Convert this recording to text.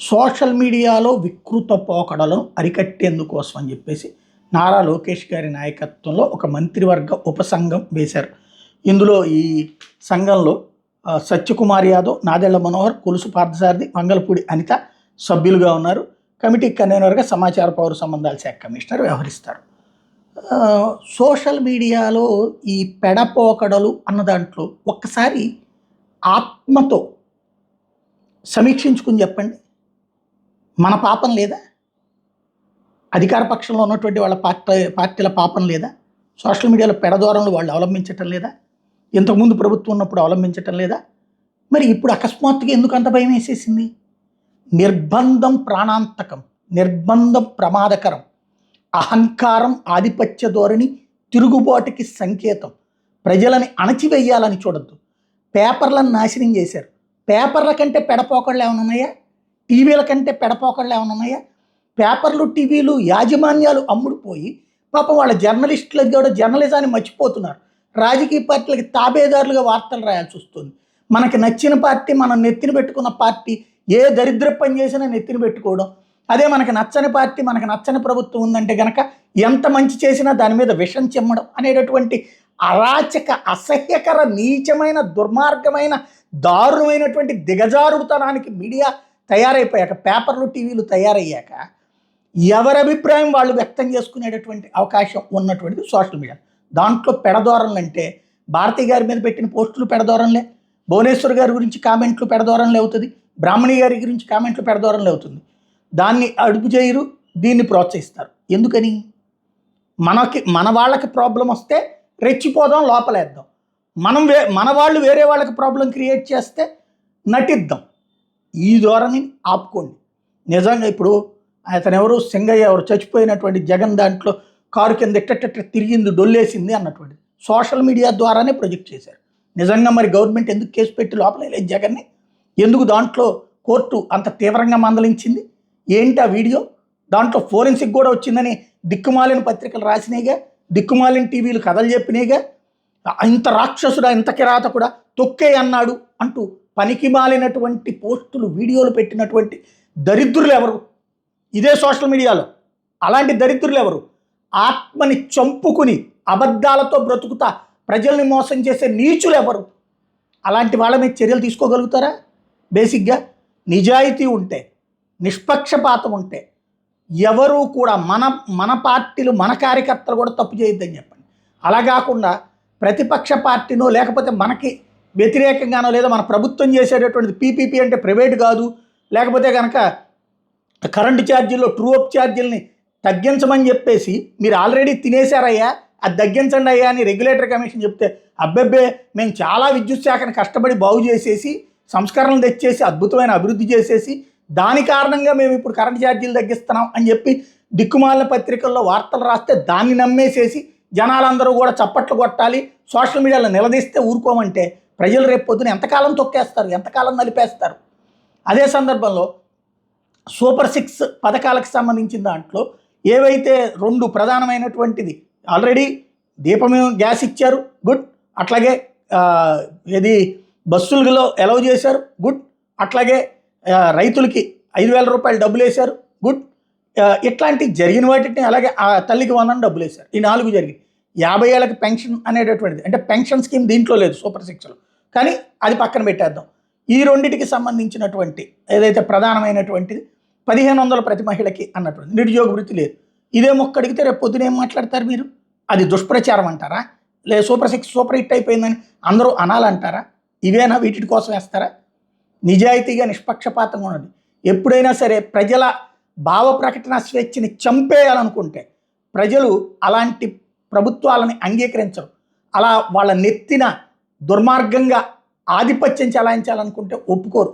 Social మీడియాలో వికృత పోకడలను అరికట్టేందుకోసం అని చెప్పేసి నారా లోకేష్ గారి నాయకత్వంలో ఒక మంత్రివర్గ ఉపసంఘం వేశారు. ఇందులో ఈ సంఘంలో సత్యకుమార్ యాదవ్, నాదెళ్ల మనోహర్, కొలుసు పార్థసారథి, మంగళపూడి అనిత సభ్యులుగా ఉన్నారు. కమిటీ కన్వీనర్గా సమాచార పౌర సంబంధాల శాఖ కమిషనర్ వ్యవహరిస్తారు. సోషల్ మీడియాలో ఈ పెడపోకడలు అన్న దాంట్లో ఒక్కసారి ఆత్మతో సమీక్షించుకుని చెప్పండి, మన పాపం లేదా? అధికార పక్షంలో ఉన్నటువంటి వాళ్ళ పార్టీల పాపం లేదా? సోషల్ మీడియాలో పెడదోరణలు వాళ్ళు అవలంబించటం లేదా? ఇంతకుముందు ప్రభుత్వం ఉన్నప్పుడు అవలంబించటం లేదా? మరి ఇప్పుడు అకస్మాత్తుగా ఎందుకు అంత భయం వేసేసింది? నిర్బంధం ప్రాణాంతకం, నిర్బంధం ప్రమాదకరం, అహంకారం, ఆధిపత్య ధోరణి, తిరుగుబాటుకి సంకేతం. ప్రజలని అణచివేయాలని చూడద్దు. పేపర్లను నాశనం చేశారు. పేపర్ల కంటే పెడపోకళ్ళు ఏమైనా ఉన్నాయా? టీవీల కంటే పెడపోకళ్ళు ఏమైనా ఉన్నాయా? పేపర్లు, టీవీలు యాజమాన్యాలు అమ్ముడుపోయి పాపం వాళ్ళ జర్నలిస్టులకు కూడా జర్నలిజాన్ని మర్చిపోతున్నారు. రాజకీయ పార్టీలకి తాబేదారులుగా వార్తలు రాయాల్సి వస్తుంది. మనకి నచ్చిన పార్టీ, మనం నెత్తిన పెట్టుకున్న పార్టీ ఏ దరిద్ర పని చేసినా నెత్తిన పెట్టుకోవడం. అదే మనకి నచ్చని పార్టీ, మనకి నచ్చని ప్రభుత్వం ఉందంటే గనక ఎంత మంచి చేసినా దాని మీద విషం చెమ్మడం అనేటటువంటి అరాచక, అసహ్యకర, నీచమైన, దుర్మార్గమైన, దారుణమైనటువంటి దిగజారుడుతనానికి మీడియా తయారైపోయాక, పేపర్లు, టీవీలు తయారయ్యాక ఎవరి అభిప్రాయం వాళ్ళు వ్యక్తం చేసుకునేటటువంటి అవకాశం ఉన్నటువంటిది సోషల్ మీడియా. దాంట్లో పెడధోరణులు అంటే భారతి గారి మీద పెట్టిన పోస్టులు పెడధోరణలే, భువనేశ్వర్ గారి గురించి కామెంట్లు పెడధోరణలే అవుతుంది, బ్రాహ్మణి గారి గురించి కామెంట్లు పెడధోరణలే అవుతుంది. దాన్ని అడుపు చేయరు, దీన్ని ప్రోత్సహిస్తారు. ఎందుకని? మన వాళ్ళకి ప్రాబ్లం వస్తే రెచ్చిపోదాం, లోపలేద్దాం. మన వాళ్ళు వేరే వాళ్ళకి ప్రాబ్లం క్రియేట్ చేస్తే నటిద్దాం. ఈ ధోరణిని ఆపుకోండి. నిజంగా ఇప్పుడు అతను ఎవరు, సింగయ్య ఎవరు, చచ్చిపోయినటువంటి జగన్ దాంట్లో కారు కింద ఎట్టెట్ట తిరిగింది, డొల్లేసింది అన్నటువంటి సోషల్ మీడియా ద్వారానే ప్రొజెక్ట్ చేశారు. నిజంగా మరి గవర్నమెంట్ ఎందుకు కేసు పెట్టి లోపల జగన్ని? ఎందుకు దాంట్లో కోర్టు అంత తీవ్రంగా మందలించింది? ఏంటి ఆ వీడియో? దాంట్లో ఫోరెన్సిక్ కూడా వచ్చిందని దిక్కుమాలిన పత్రికలు రాసినాయిగా, దిక్కుమాలిన టీవీలు కథలు చెప్పినాయిగా. ఇంత రాక్షసుడా, ఇంత కిరాతకుడా, తొక్కే అన్నాడు అంటూ పనికిమాలినటువంటి పోస్టులు, వీడియోలు పెట్టినటువంటి దరిద్రులు ఎవరు? ఇదే సోషల్ మీడియాలో. అలాంటి దరిద్రులు ఎవరు? ఆత్మని చంపుకుని అబద్ధాలతో బ్రతుకుతా ప్రజల్ని మోసం చేసే నీచులు ఎవరు? అలాంటి వాళ్ళ మీద చర్యలు తీసుకోగలుగుతారా? బేసిక్గా నిజాయితీ ఉంటే, నిష్పక్షపాతం ఉంటే ఎవరు కూడా మన పార్టీలు, మన కార్యకర్తలు కూడా తప్పు చేయొద్దని చెప్పండి. అలా కాకుండా ప్రతిపక్ష పార్టీనో లేకపోతే మనకి వ్యతిరేకంగానో, లేదా మన ప్రభుత్వం చేసేటటువంటిది పీపీపీ అంటే ప్రైవేట్ కాదు, లేకపోతే కనుక కరెంటు ఛార్జీల్లో ట్రూ అప్ ఛార్జీలని తగ్గించమని చెప్పేసి మీరు ఆల్రెడీ తినేశారయ్యా, అది తగ్గించండి అయ్యా అని రెగ్యులేటర్ కమిషన్ చెప్తే, అబ్బెబ్బే మేము చాలా విద్యుత్ శాఖను కష్టపడి బాగు చేసేసి, సంస్కరణలు తెచ్చేసి, అద్భుతమైన అభివృద్ధి చేసేసి, దాని కారణంగా మేము ఇప్పుడు కరెంటు ఛార్జీలు తగ్గిస్తున్నాం అని చెప్పి దిక్కుమాలిన పత్రికల్లో వార్తలు రాస్తే దాన్ని నమ్మేసేసి జనాలందరూ కూడా చప్పట్లు కొట్టాలి, సోషల్ మీడియాలో నిలదీస్తే ఊరుకోమంటే ప్రజలు రేపు పొద్దున ఎంతకాలం తొక్కేస్తారు, ఎంతకాలం నలిపేస్తారు? అదే సందర్భంలో సూపర్ 6 పథకాలకు సంబంధించిన దాంట్లో ఏవైతే 2 ప్రధానమైనటువంటిది, ఆల్రెడీ దీపమే గ్యాస్ ఇచ్చారు, గుడ్. అట్లాగే ఇది బస్సులలో అలౌ చేశారు, గుడ్. అట్లాగే రైతులకి 5,000 రూపాయలు డబ్బులు వేశారు, గుడ్. ఇట్లాంటి జరిగిన వాటిని, అలాగే తల్లికి 100 డబ్బులు వేశారు. ఈ 4 జరిగింది. 50 ఏళ్ళకి పెన్షన్ అనేటటువంటిది, అంటే పెన్షన్ స్కీమ్ దీంట్లో లేదు సూపర్ 6లో, కానీ అది పక్కన పెట్టేద్దాం. ఈ రెండింటికి సంబంధించినటువంటి ఏదైతే ప్రధానమైనటువంటిది 1,500 ప్రతి మహిళకి అన్నటువంటి నిరుద్యోగ వృత్తి లేదు. ఇదే మొక్క అడిగితే రేపు పొద్దున ఏం మాట్లాడతారు మీరు? అది దుష్ప్రచారం అంటారా? లేదా సూపర్ 6 సూపర్ హిట్ అయిపోయిందని అందరూ అనాలంటారా? ఇవేనా వీటి కోసం వేస్తారా? నిజాయితీగా, నిష్పక్షపాతంగా ఉన్నది. ఎప్పుడైనా సరే ప్రజల భావ ప్రకటన స్వేచ్ఛని చంపేయాలనుకుంటే ప్రజలు అలాంటి ప్రభుత్వాలని అంగీకరించరు. అలా వాళ్ళ నెత్తిన దుర్మార్గంగా ఆధిపత్యం చెలాయించాలనుకుంటే ఒప్పుకోరు.